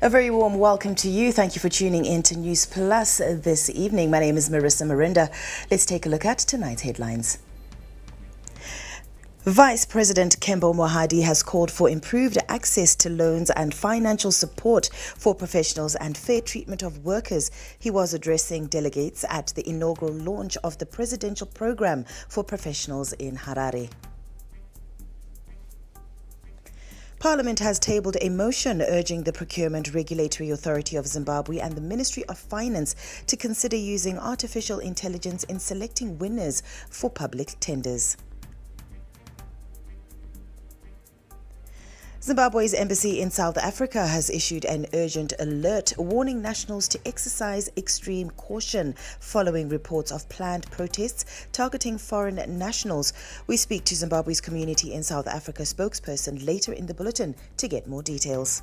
A very warm welcome to you. Thank you for tuning in to News Plus this evening. My name is Marissa Marinda. Let's take a look at tonight's headlines. Vice President Kembo Mohadi has called for improved access to loans and financial support for professionals and fair treatment of workers. He was addressing delegates at the inaugural launch of the presidential program for professionals in Harare. Parliament has tabled a motion urging the Procurement Regulatory Authority of Zimbabwe and the Ministry of Finance to consider using artificial intelligence in selecting winners for public tenders. Zimbabwe's embassy in South Africa has issued an urgent alert warning nationals to exercise extreme caution following reports of planned protests targeting foreign nationals. We speak to Zimbabwe's community in South Africa spokesperson later in the bulletin to get more details.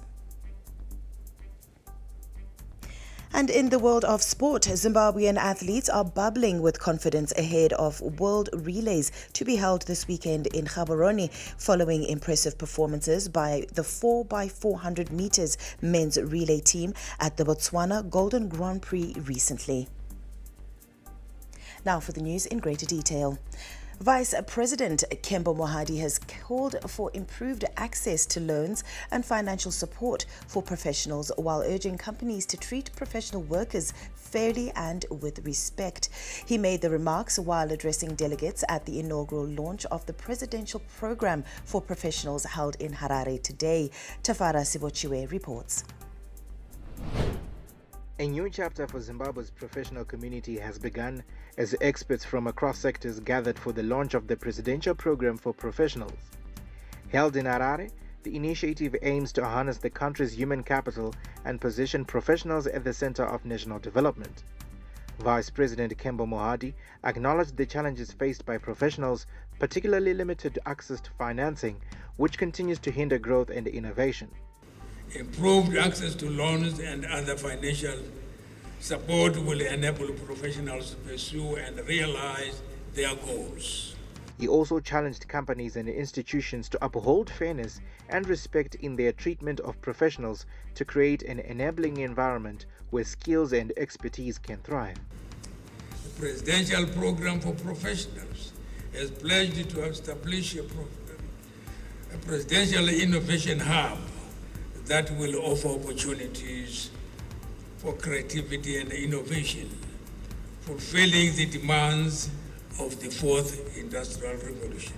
And in the world of sport, Zimbabwean athletes are bubbling with confidence ahead of World Relays to be held this weekend in Gaborone following impressive performances by the 4x400 meters men's relay team at the Botswana Golden Grand Prix recently. Now for the news in greater detail. Vice President Kembo Mohadi has called for improved access to loans and financial support for professionals while urging companies to treat professional workers fairly and with respect. He made the remarks while addressing delegates at the inaugural launch of the presidential program for professionals held in Harare today. Tafara Sibochiwe reports. A new chapter for Zimbabwe's professional community has begun as experts from across sectors gathered for the launch of the presidential program for professionals. Held in Harare, the initiative aims to harness the country's human capital and position professionals at the center of national development. Vice President Kembo Mohadi acknowledged the challenges faced by professionals, particularly limited access to financing, which continues to hinder growth and innovation. Improved access to loans and other financial support will enable professionals to pursue and realize their goals. He also challenged companies and institutions to uphold fairness and respect in their treatment of professionals to create an enabling environment where skills and expertise can thrive. The Presidential Program for Professionals has pledged to establish a presidential innovation hub that will offer opportunities for creativity and innovation, fulfilling the demands of the fourth industrial revolution.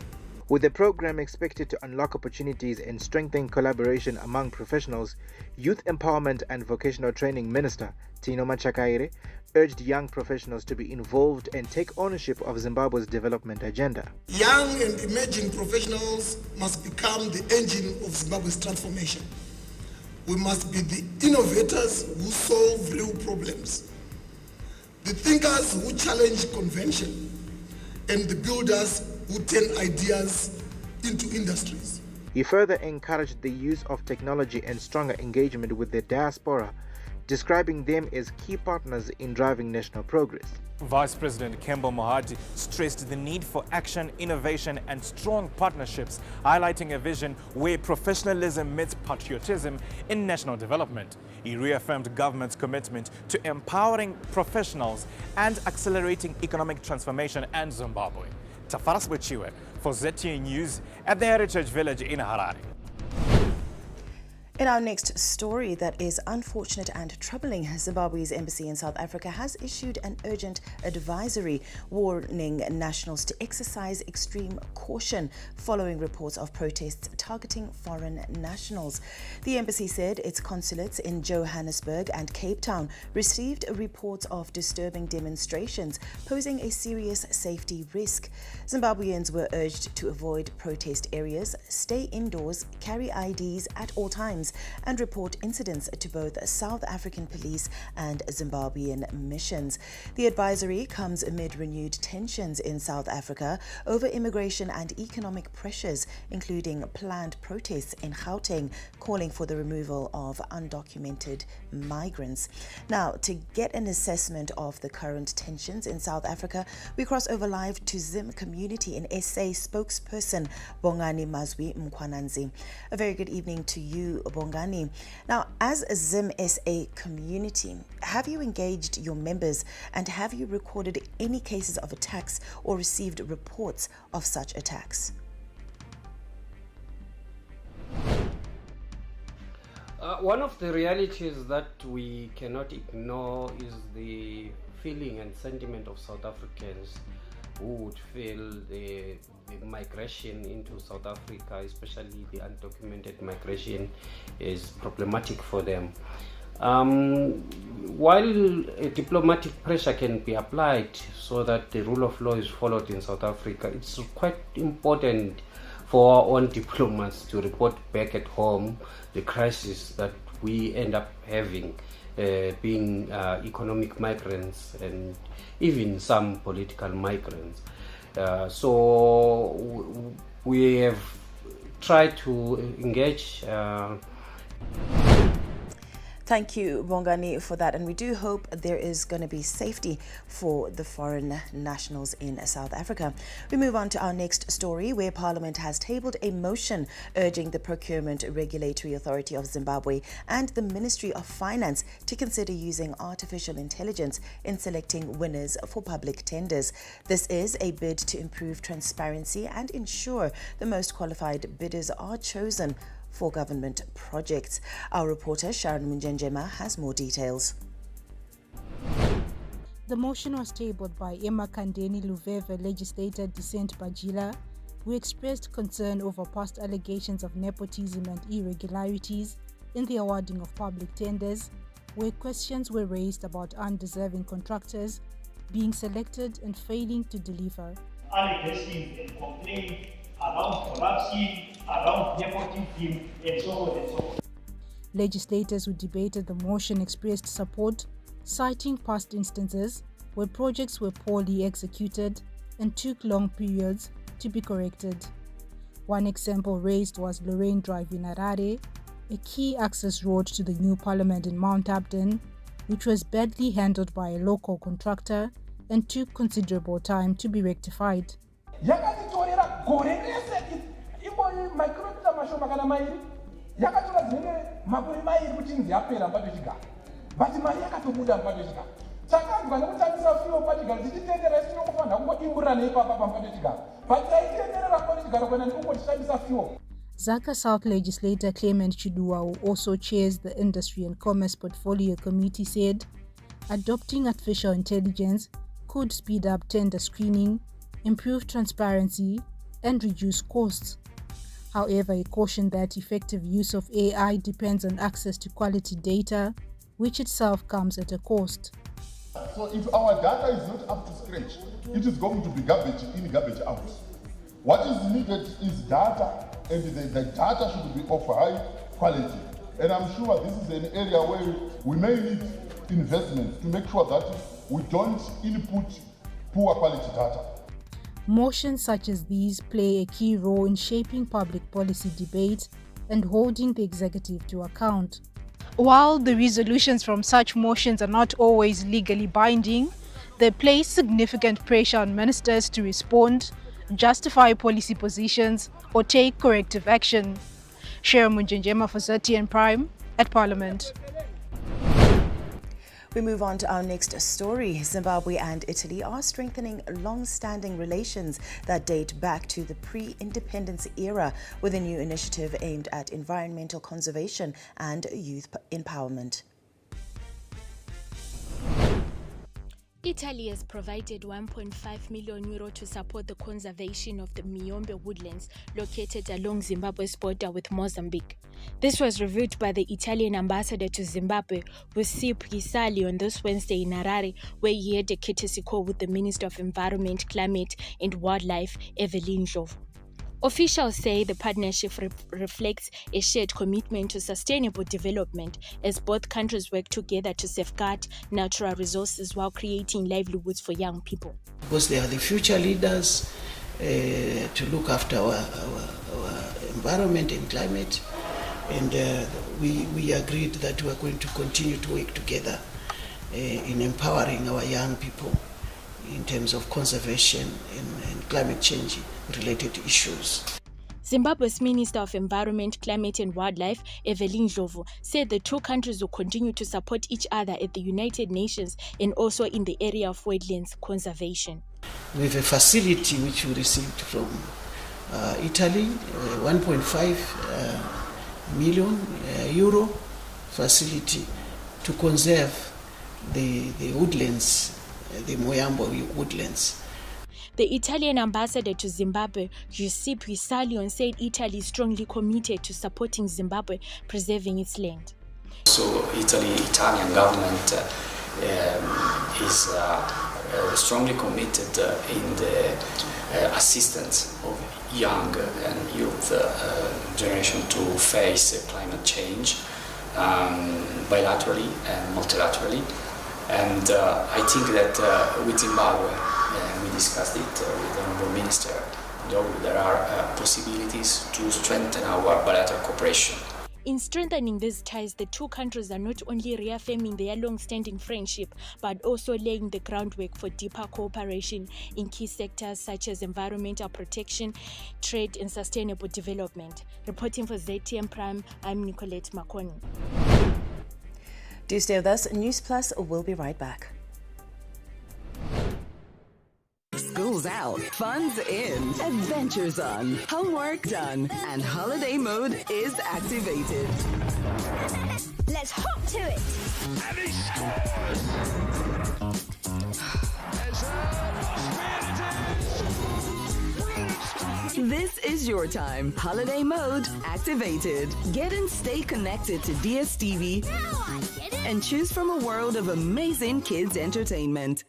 With the program expected to unlock opportunities and strengthen collaboration among professionals, Youth Empowerment and Vocational Training Minister Tino Machakaire urged young professionals to be involved and take ownership of Zimbabwe's development agenda. Young and emerging professionals must become the engine of Zimbabwe's transformation. We must be the innovators who solve real problems, the thinkers who challenge convention, and the builders who turn ideas into industries. He further encouraged the use of technology and stronger engagement with the diaspora, describing them as key partners in driving national progress. Vice President Kembo Mohadi stressed the need for action, innovation and strong partnerships, highlighting a vision where professionalism meets patriotism in national development. He reaffirmed government's commitment to empowering professionals and accelerating economic transformation in Zimbabwe. Tafaras Wechiwe for ZTE News at the Heritage Village in Harare. In our next story that is unfortunate and troubling, Zimbabwe's embassy in South Africa has issued an urgent advisory warning nationals to exercise extreme caution following reports of protests targeting foreign nationals. The embassy said its consulates in Johannesburg and Cape Town received reports of disturbing demonstrations posing a serious safety risk. Zimbabweans were urged to avoid protest areas, stay indoors, carry IDs at all times, and report incidents to both South African police and Zimbabwean missions. The advisory comes amid renewed tensions in South Africa over immigration and economic pressures, including planned protests in Gauteng calling for the removal of undocumented migrants. Now, to get an assessment of the current tensions in South Africa, we cross over live to Zim Community in SA spokesperson Bongani Mazwi Mkwananzi. A very good evening to you, Bongani. Now, as a Zim SA community, have you engaged your members and have you recorded any cases of attacks or received reports of such attacks? One of the realities that we cannot ignore is the feeling and sentiment of South Africans who would feel the migration into South Africa, especially the undocumented migration, is problematic for them. While diplomatic pressure can be applied so that the rule of law is followed in South Africa, it's quite important for our own diplomats to report back at home the crisis that we end up having, being economic migrants and even some political migrants. So we have tried to engage. Thank you, Bongani, for that. And we do hope there is going to be safety for the foreign nationals in South Africa. We move on to our next story, where Parliament has tabled a motion urging the Procurement Regulatory Authority of Zimbabwe and the Ministry of Finance to consider using artificial intelligence in selecting winners for public tenders. This is a bid to improve transparency and ensure the most qualified bidders are chosen for government projects. Our reporter Sharon Munjenjema has more details. The motion was tabled by Emakhandeni Luveve legislator Decent Bajila, who expressed concern over past allegations of nepotism and irregularities in the awarding of public tenders, where questions were raised about undeserving contractors being selected and failing to deliver. Allegations and complaints around corruption, around nepotism, and so on and so on. Legislators who debated the motion expressed support, citing past instances where projects were poorly executed and took long periods to be corrected. One example raised was Lorraine Drive in Harare, a key access road to the new parliament in Mount Upton, which was badly handled by a local contractor and took considerable time to be rectified. Zaka South legislator Clement Chidua, who also chairs the Industry and Commerce Portfolio Committee, said adopting artificial intelligence could speed up tender screening, improve transparency, and reduce costs. However, he cautioned that effective use of AI depends on access to quality data, which itself comes at a cost. So if our data is not up to scratch, it is going to be garbage in, garbage out. What is needed is data, and the data should be of high quality. And I'm sure this is an area where we may need investment to make sure that we don't input poor quality data. Motions such as these play a key role in shaping public policy debates and holding the executive to account. While the resolutions from such motions are not always legally binding, they place significant pressure on ministers to respond, justify policy positions, or take corrective action. Sharon Munjenjema for ZTN Prime at Parliament. We move on to our next story. Zimbabwe and Italy are strengthening long-standing relations that date back to the pre-independence era with a new initiative aimed at environmental conservation and youth empowerment. Italy has provided €1.5 million to support the conservation of the Miombe woodlands located along Zimbabwe's border with Mozambique. This was revealed by the Italian ambassador to Zimbabwe, Giuseppe Gisali, on this Wednesday in Harare, where he had a courtesy call with the Minister of Environment, Climate and Wildlife, Evelyn Ndlovu. Officials say the partnership reflects a shared commitment to sustainable development as both countries work together to safeguard natural resources while creating livelihoods for young people. Because they are the future leaders to look after our environment and climate, and we agreed that we are going to continue to work together in empowering our young people in terms of conservation and climate change related issues. Zimbabwe's Minister of Environment, Climate and Wildlife, Evelyn Ndlovu, said the two countries will continue to support each other at the United Nations and also in the area of wetlands conservation. We have a facility which we received from Italy, 1.5 million euro facility to conserve the woodlands, the Moyambo woodlands. The Italian ambassador to Zimbabwe, Giuseppe Salion, said Italy is strongly committed to supporting Zimbabwe preserving its land. So Italian government is strongly committed in the assistance of young and youth generation to face climate change bilaterally and multilaterally. And I think that with Zimbabwe, we discussed it with the Honourable Minister, there are possibilities to strengthen our bilateral cooperation. In strengthening these ties, the two countries are not only reaffirming their long-standing friendship, but also laying the groundwork for deeper cooperation in key sectors such as environmental protection, trade and sustainable development. Reporting for ZTN Prime, I'm Nicolette Makoni. Do stay with us. News Plus will be right back. School's out, fun's in, adventures on, homework done, and holiday mode is activated. Let's hop to it. And he scores! This is your time. Holiday mode activated. Get and stay connected to DSTV and choose from a world of amazing kids entertainment.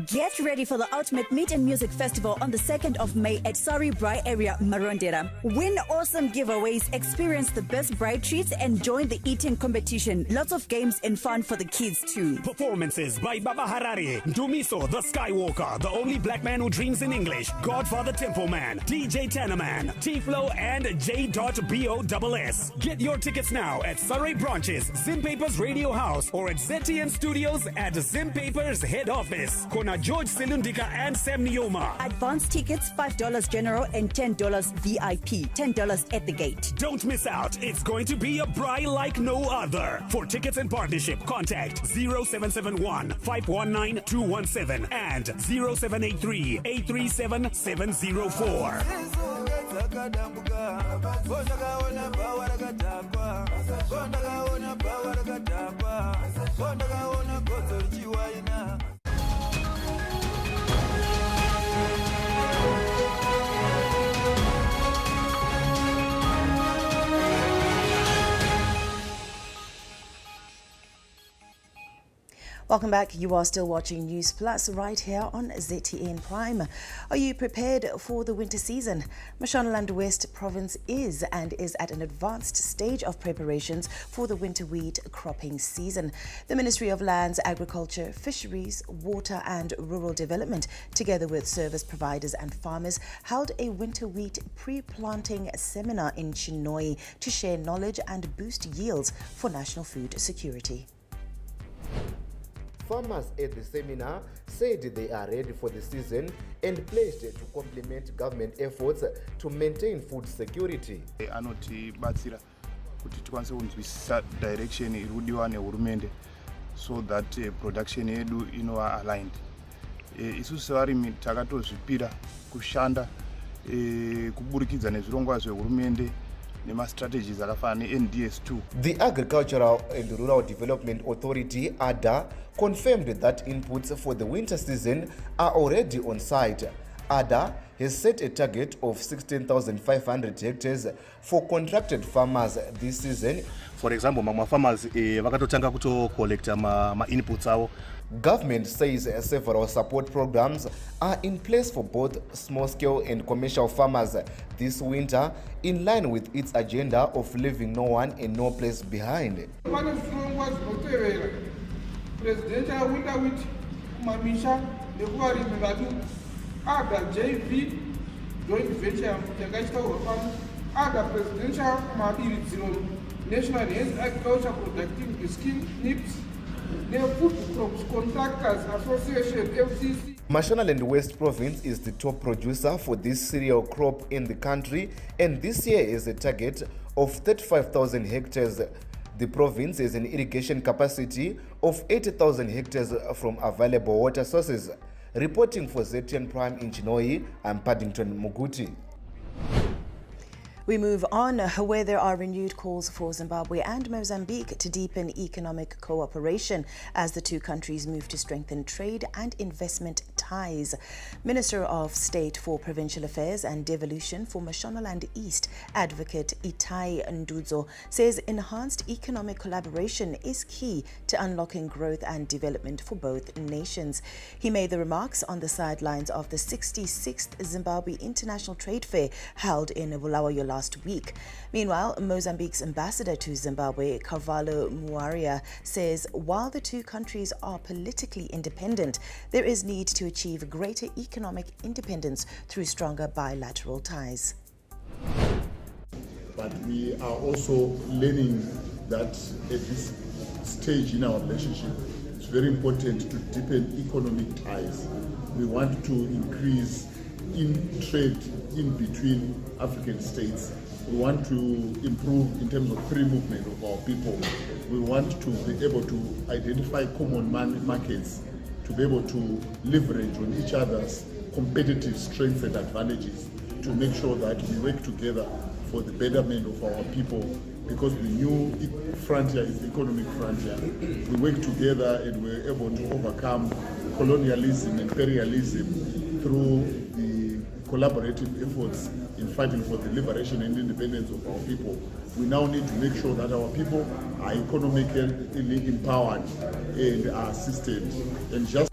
Get ready for the Ultimate Meat and Music Festival on the 2nd of May at Surrey Braai area, Marondera. Win awesome giveaways, experience the best braai treats, and join the eating competition. Lots of games and fun for the kids too. Performances by Baba Harare, Dumiso the Skywalker, the only black man who dreams in English, Godfather Temple Man, DJ Tanaman, T-Flow, and J.BOSS. Get your tickets now at Surrey branches, Zim Papers Radio House, or at ZTN Studios at Zim Papers Head Office. Kona George Silundika and Sam Nioma. Advance tickets $5 general and $10 VIP. $10 at the gate. Don't miss out. It's going to be a braai like no other. For tickets and partnership, contact 0771 519 217 and 0783 837 704. Welcome back. You are still watching News Plus right here on ZTN Prime. Are you prepared for the winter season? Mashonaland West Province is at an advanced stage of preparations for the winter wheat cropping season. The Ministry of Lands, Agriculture, Fisheries, Water and Rural Development, together with service providers and farmers, held a winter wheat pre-planting seminar in Chinhoyi to share knowledge and boost yields for national food security. Farmers at the seminar said they are ready for the season and pledged to complement government efforts to maintain food security. Anotibatsira kuti tikwanise kunzwisisa direction irudiwa nehurumende so that production yedu inova aligned. Isusu sevarimi takatozvipira kushanda kuburikidza nezvirongwa zvehurumende strategies NDS2. The Agricultural and Rural Development Authority, ADA, confirmed that inputs for the winter season are already on site. ADA has set a target of 16,500 hectares for contracted farmers this season. For example, mama farmers vakatotanga kuto collect ma inputs avo. Government says several support programs are in place for both small-scale and commercial farmers this winter, in line with its agenda of leaving no one and no place behind. Presidential winter wheat kumamisha nekuvarimi vadu ada JV joint venture yakaitaurwa pano ada presidential kumabiridziro National Health Agriculture Producting Scheme NIPS neFood Crops Contractors Association FCC. Mashonaland West Province is the top producer for this cereal crop in the country, and this year is a target of 35,000 hectares. The province has an irrigation capacity of 80,000 hectares from available water sources. Reporting for ZTN Prime in Chinoi, I'm Paddington Muguti. We move on, where there are renewed calls for Zimbabwe and Mozambique to deepen economic cooperation as the two countries move to strengthen trade and investment ties. Minister of State for Provincial Affairs and Devolution for Mashonaland East, Advocate Itai Ndudzo, says enhanced economic collaboration is key to unlocking growth and development for both nations. He made the remarks on the sidelines of the 66th Zimbabwe International Trade Fair held in Bulawayo last week. Meanwhile, Mozambique's ambassador to Zimbabwe, Carvalho Muaria, says while the two countries are politically independent, there is need to achieve greater economic independence through stronger bilateral ties. But we are also learning that at this stage in our relationship, it's very important to deepen economic ties. We want to increase in trade in between African states. We want to improve in terms of free movement of our people. We want to be able to identify common markets, to be able to leverage on each other's competitive strengths and advantages, to make sure that we work together for the betterment of our people, because the new frontier is the economic frontier. We work together and we're able to overcome colonialism, imperialism through the collaborative efforts in fighting for the liberation and independence of our people. We now need to make sure that our people are economically empowered and are assisted. And just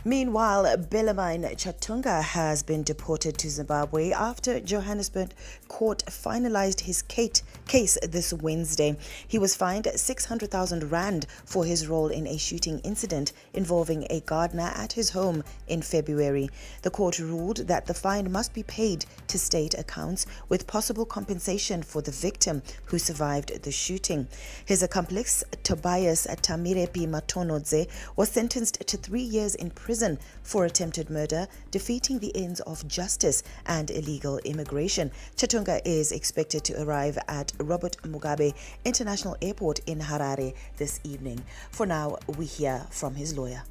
Meanwhile, Bellarmine Chatunga has been deported to Zimbabwe after Johannesburg court finalized his case this Wednesday. He was fined 600,000 rand for his role in a shooting incident involving a gardener at his home in February. The court ruled that the fine must be paid to state accounts with possible compensation for the victim who survived the shooting. His accomplice, Tobias Tamirepi Matonodze, was sentenced to 3 years in prison for attempted murder, defeating the ends of justice and illegal immigration. Chatunga is expected to arrive at Robert Mugabe International Airport in Harare this evening. For now, we hear from his lawyer.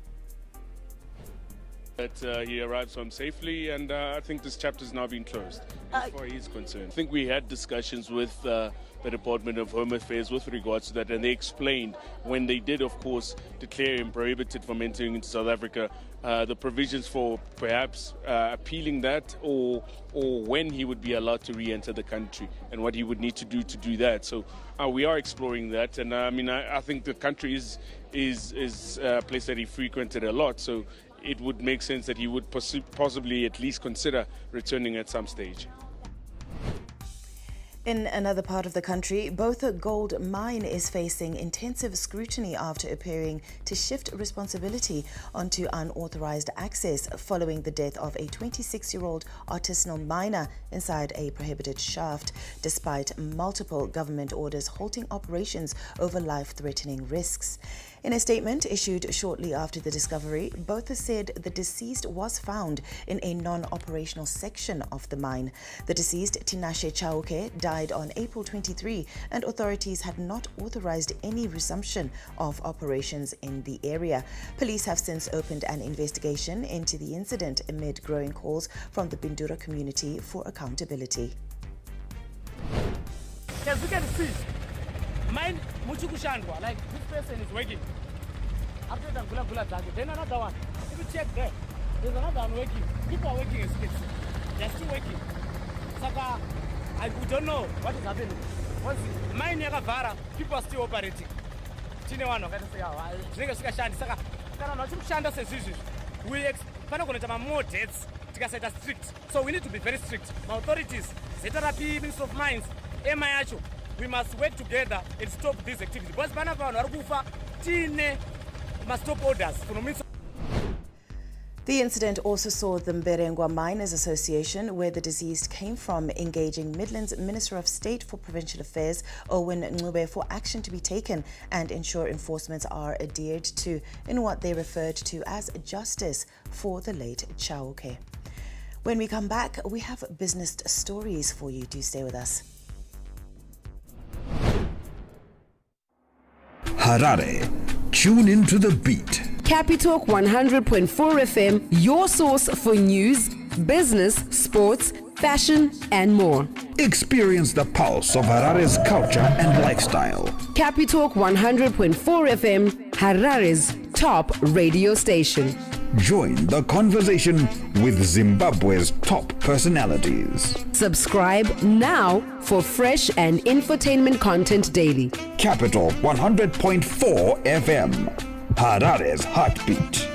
That he arrives home safely, and I think this chapter has now been closed as far as he's concerned. I think we had discussions with the Department of Home Affairs with regards to that, and they explained when they did, of course, declare him prohibited from entering into South Africa, the provisions for perhaps appealing that or when he would be allowed to re-enter the country and what he would need to do that. So we are exploring that, and I think the country is a place that he frequented a lot, so it would make sense that he would possibly at least consider returning at some stage. In another part of the country, Botha Gold Mine is facing intensive scrutiny after appearing to shift responsibility onto unauthorized access following the death of a 26-year-old artisanal miner inside a prohibited shaft, despite multiple government orders halting operations over life-threatening risks. In a statement issued shortly after the discovery, Botha said the deceased was found in a non-operational section of the mine. The deceased, Tinashe Chauke, died on April 23, and authorities had not authorized any resumption of operations in the area. Police have since opened an investigation into the incident amid growing calls from the Bindura community for accountability. As you can see, mine Muchukushandwa, like this person is working. After the Gula then another one. If you check there, there's another one working. People are working in space. They're still working. Saka, we don't know what is happening. Once mine Yagavara, people are still operating. Tinewano, we more deaths. Strict. So we need to be very strict. My authorities, ZRP, Minister of Mines, MIHO, we must work together and stop these activities. Because Banava Narufa, Tine must stop orders from Minister. The incident also saw the Mberengwa Miners Association, where the deceased came from, engaging Midlands Minister of State for Provincial Affairs, Owen Ncube, for action to be taken and ensure enforcements are adhered to in what they referred to as justice for the late Chauke. When we come back, we have business stories for you. Do stay with us. Harare. Tune into the beat. Capitalk 100.4 FM, your source for news, business, sports, fashion, and more. Experience the pulse of Harare's culture and lifestyle. Capitalk 100.4 FM, Harare's top radio station. Join the conversation with Zimbabwe's top personalities. Subscribe now for fresh and infotainment content daily. Capital 100.4 FM, Harare's heartbeat.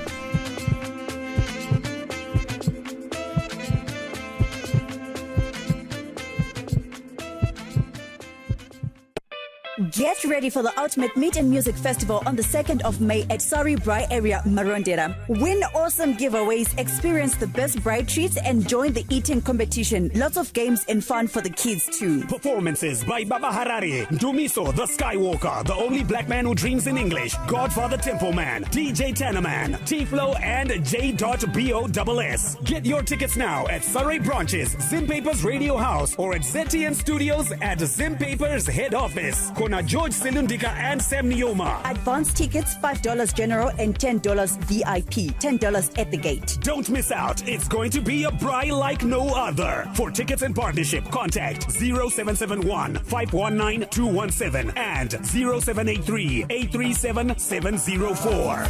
Get ready for the Ultimate Meat and Music Festival on the 2nd of May at Sorry Braai area, Marondera. Win awesome giveaways, experience the best braai treats, and join the eating competition. Lots of games and fun for the kids too. Performances by Baba Harare, Dumiso the Skywalker, the only black man who dreams in English, Godfather Temple Man, DJ Tanaman, T-Flow, and J.BOSS. Get your tickets now at Surrey branches, Zim Papers Radio House, or at ZTN Studios at Zim Papers Head Office. Kona George Silundika and Sam Nioma. Advance tickets $5 general and $10 VIP. $10 at the gate. Don't miss out. It's going to be a braai like no other. For tickets and partnership, contact 0771 519 217 and 0783 837 704.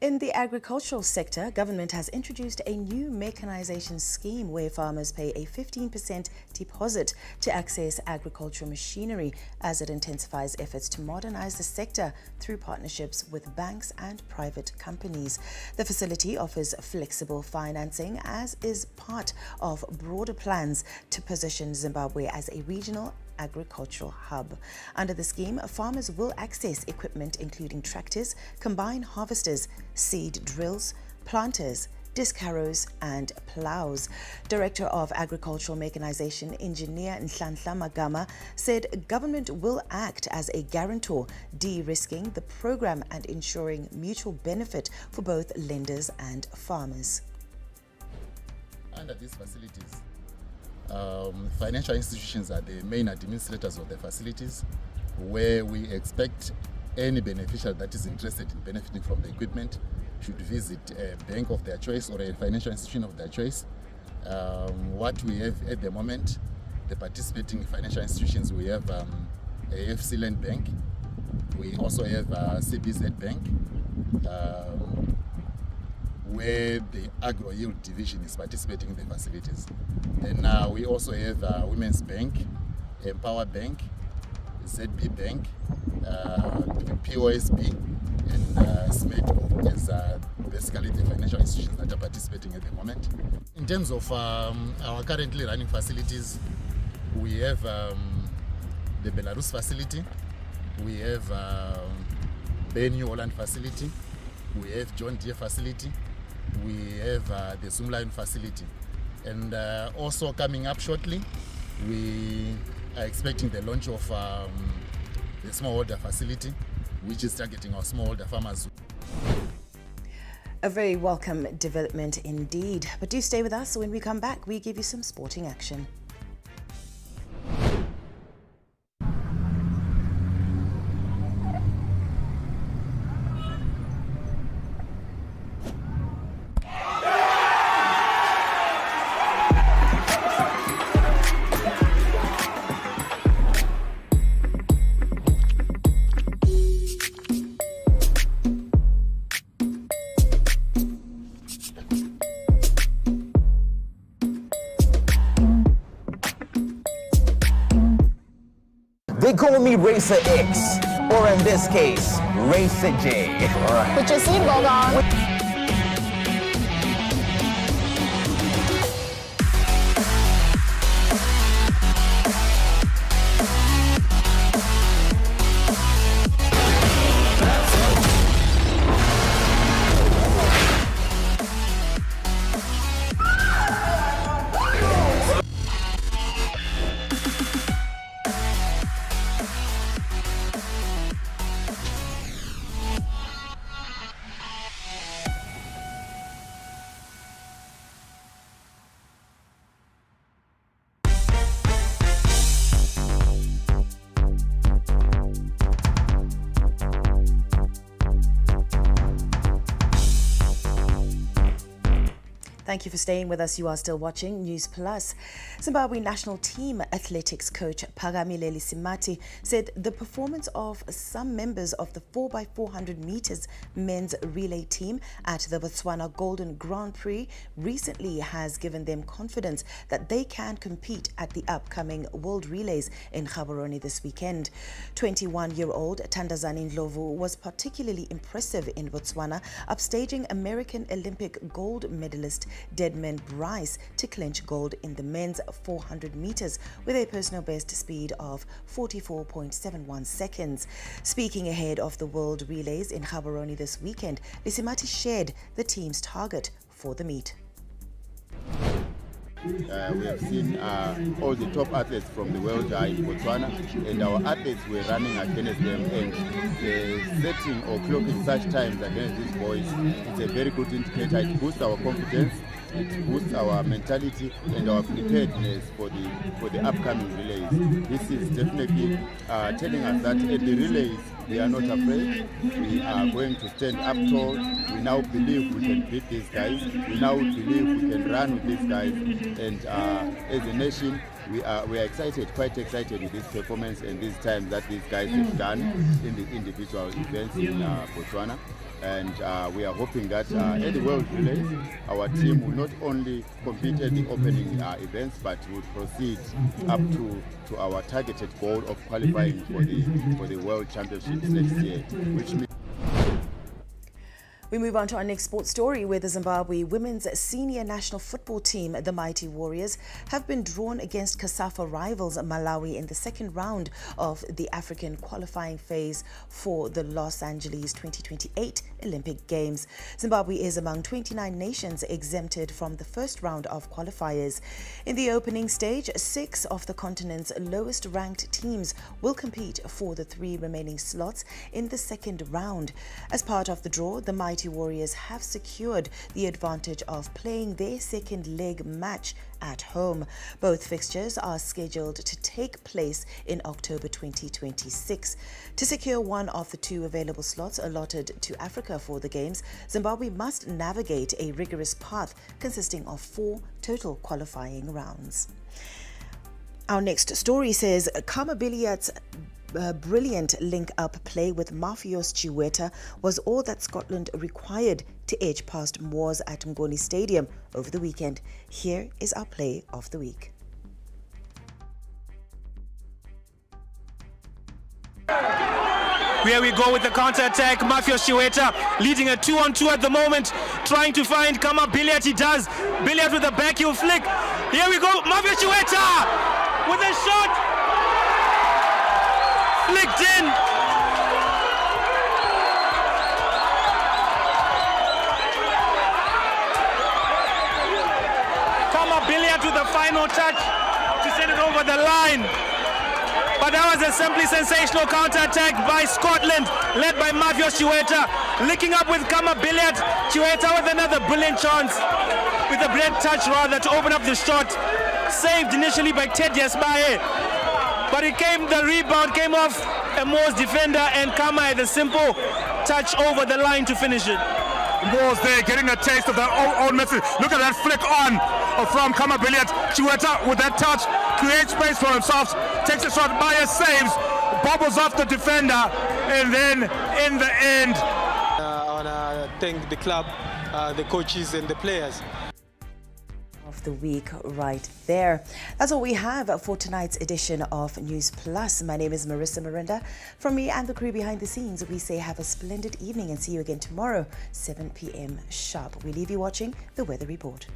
In the agricultural sector, government has introduced a new mechanization scheme where farmers pay a 15% deposit to access agricultural machinery as it intensifies efforts to modernize the sector through partnerships with banks and private companies. The facility offers flexible financing as is part of broader plans to position Zimbabwe as a regional agricultural hub. Under the scheme, farmers will access equipment including tractors, combine harvesters, seed drills, planters, disc harrows and plows. Director of Agricultural Mechanization, Engineer Nhlanhla Magama, said government will act as a guarantor, de-risking the program and ensuring mutual benefit for both lenders and farmers. Under these facilities, financial institutions are the main administrators of the facilities, where we expect any beneficiary that is interested in benefiting from the equipment should visit a bank of their choice or a financial institution of their choice. What we have at the moment, the participating financial institutions, we have AFC Land Bank, we also have CBZ Bank, where the Agro Yield Division is participating in the facilities. And we also have Women's Bank, Empower Bank, ZB Bank, POSB, and SMEDCO as basically the financial institutions that are participating at the moment. In terms of our currently running facilities, we have the Belarus facility, we have the New Holland facility, we have John Deere facility, we have the Zoomline facility, and also coming up shortly, we are expecting the launch of the smallholder facility, which is targeting our smallholder farmers. A very welcome development indeed. But do stay with us. When we come back, we give you some sporting action. me Racer X, or in this case, Racer J. Put your seatbelt on. Thank you for staying with us. You are still watching News Plus. Zimbabwe national team athletics coach Phakamile Lisimati said the performance of some members of the 4x400 meters men's relay team at the Botswana Golden Grand Prix recently has given them confidence that they can compete at the upcoming World Relays in Gaborone this weekend. 21-year-old Thandazani Ndlovu was particularly impressive in Botswana, upstaging American Olympic gold medalist Deadman Bryce to clinch gold in the men's 400 meters with a personal best speed of 44.71 seconds. Speaking ahead of the World Relays in Gaborone this weekend, Lisimati shared the team's target for the meet. We have seen all the top athletes from the world are in Botswana, and our athletes were running against them, and the setting or clocking such times against these boys is a very good indicator. It boosts our confidence, it boosts our mentality and our preparedness for the upcoming relays. This is definitely telling us that at the relays we are not afraid. We are going to stand up tall. We now believe we can beat these guys. We now believe we can run with these guys. And as a nation, we are excited, quite excited with this performance and these times that these guys have done in the individual events in Botswana. And we are hoping that at the World Relays, our team will not only compete at the opening events, but will proceed up to our targeted goal of qualifying for the World Championships next year, which means We move on to our next sports story, where the Zimbabwe women's senior national football team, the Mighty Warriors, have been drawn against CASAFA rivals Malawi in the second round of the African qualifying phase for the Los Angeles 2028 Olympic Games. Zimbabwe is among 29 nations exempted from the first round of qualifiers. In the opening stage, 6 of the continent's lowest ranked teams will compete for the 3 remaining slots in the second round. As part of the draw, the Mighty Warriors have secured the advantage of playing their second leg match at home. Both fixtures are scheduled to take place in October 2026. To secure one of the 2 available slots allotted to Africa for the Games, Zimbabwe must navigate a rigorous path consisting of 4 total qualifying rounds. Our next story says Kama Billiard's brilliant link-up play with Mafios Chiweta was all that Scotland required to edge past Moors at Mngoni Stadium over the weekend. Here is our play of the week. Here we go with the counter-attack. Mafios Chiweta leading a 2-on-2 at the moment, trying to find Kama Billiard. He does. Billiard with a back heel flick. Here we go. Mafios Chiweta with a shot. Flicked in. Kama Billiard with the final touch to send it over the line. But that was a simply sensational counter-attack by Scotland, led by Mafios Chiweta, linking up with Kama Billiard. Chiweta with another brilliant chance, with a brilliant touch rather, to open up the shot. Saved initially by Teddy Asbaye. But the rebound came off a Moors defender, and Kama had a simple touch over the line to finish it. Moors there getting a taste of their own message. Look at that flick on from Kama Billiard. Chiweta with that touch creates space for himself, takes a shot, Bayer saves, bobbles off the defender, and then in the end. I want to thank the club, the coaches and the players. of the week right there. That's all we have for tonight's edition of News Plus. My name is Marissa Miranda. From me and the crew behind the scenes, we say have a splendid evening and see you again tomorrow, 7 p.m. sharp. We leave you watching the Weather Report.